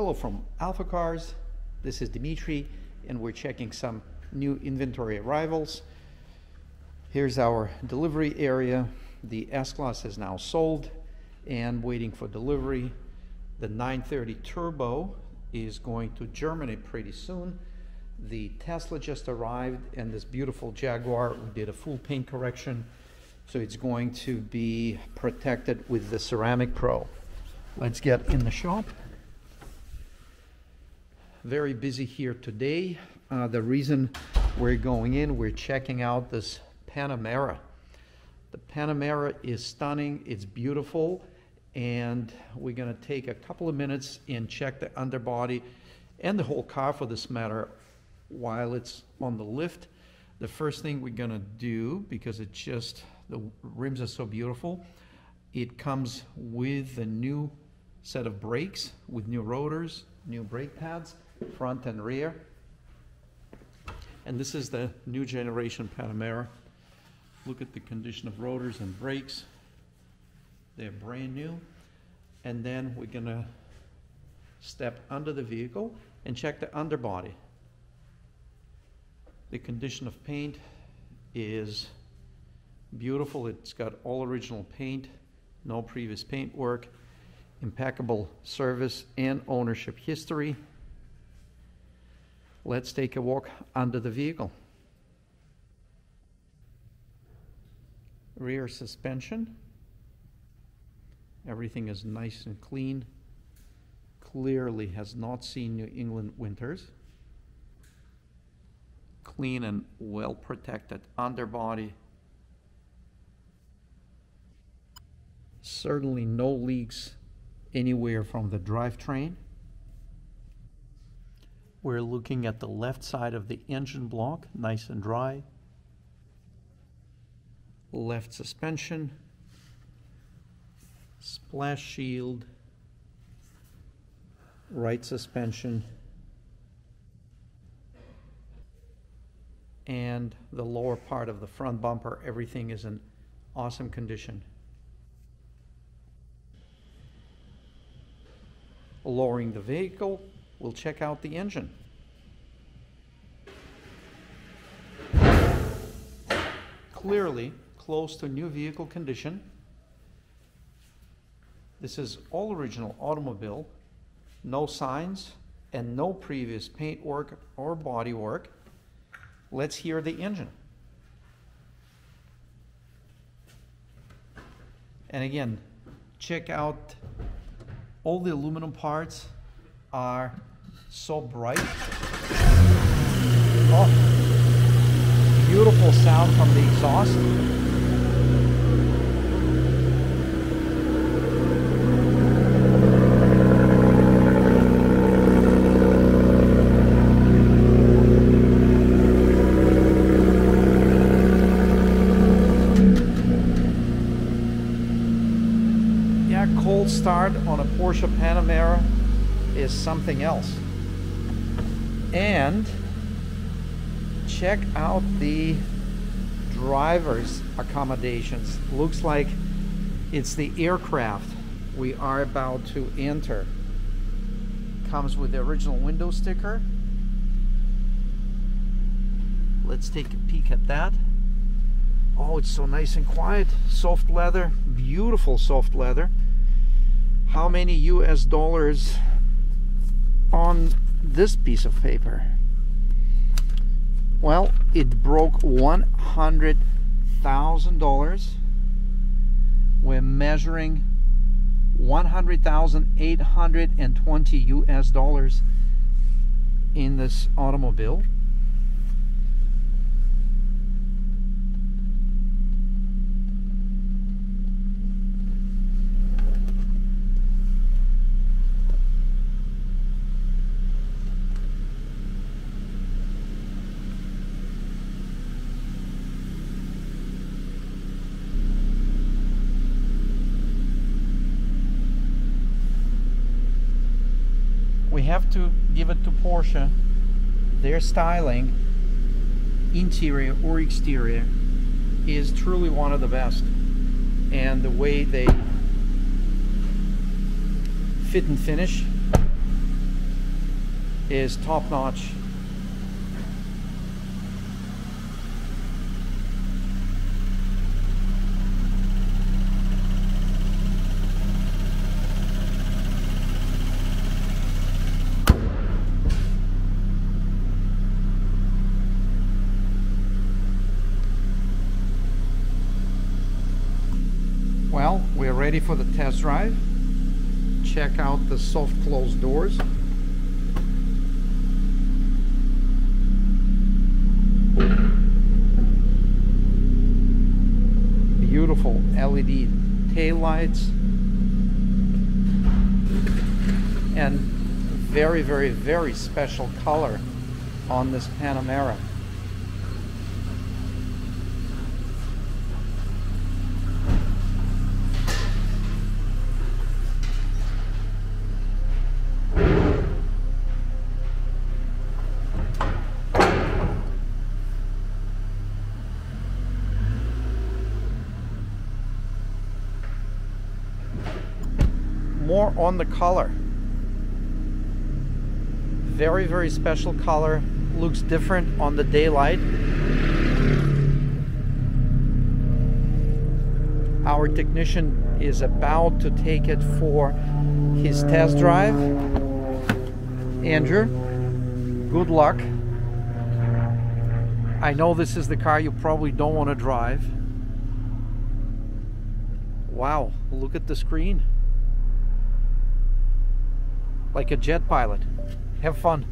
Hello from AlphaCars. This is Dimitri, and we're checking some new inventory arrivals. Here's our delivery area. The S-Class is now sold and waiting for delivery. The 930 Turbo is going to Germany pretty soon. The Tesla just arrived, and this beautiful Jaguar, we did a full paint correction, so it's going to be protected with the Ceramic Pro. Let's get in the shop. Very busy here today. The reason we're going in, we're checking out this Panamera. The Panamera is stunning, it's beautiful, and we're gonna take a couple of minutes and check the underbody and the whole car for this matter while it's on the lift. The first thing we're gonna do, because it just, the rims are so beautiful, it comes with a new set of brakes with new rotors, new brake pads, front and rear. And this is the new generation Panamera. Look at the condition of rotors and brakes. They're brand new. And then we're gonna step under the vehicle and check the underbody. The condition of paint is beautiful. It's got all original paint, no previous paint work, impeccable service and ownership history. Let's take a walk under the vehicle. Rear suspension. Everything is nice and clean. Clearly has not seen New England winters. Clean and well protected underbody. Certainly no leaks anywhere from the drivetrain. We're looking at the left side of the engine block, nice and dry. Left suspension, splash shield, right suspension, and the lower part of the front bumper, everything is in awesome condition. Lowering the vehicle, we'll check out the engine. Clearly close to new vehicle condition. This is all original automobile, no signs and no previous paint work or body work. Let's hear the engine. And again, check out all the aluminum parts are so bright. Oh, beautiful sound from the exhaust. Yeah, cold start on a Porsche Panamera is something else. And check out the driver's accommodations. Looks like it's the aircraft we are about to enter. Comes with the original window sticker. Let's take a peek at that. Oh, it's so nice and quiet. Soft leather, beautiful soft leather. How many US dollars on this piece of paper? Well, it broke $100,000. We're measuring 100,820 US dollars in this automobile. We have to give it to Porsche. Their styling, interior or exterior, is truly one of the best. And the way they fit and finish is top-notch. Well, we're ready for the test drive. Check out the soft closed doors. Beautiful LED taillights and very, very, very special color on this Panamera. More on the color. Very, very special color. Looks different on the daylight. Our technician is about to take it for his test drive. Andrew, good luck. I know this is the car you probably don't want to drive. Wow, look at the screen. Like a jet pilot. Have fun.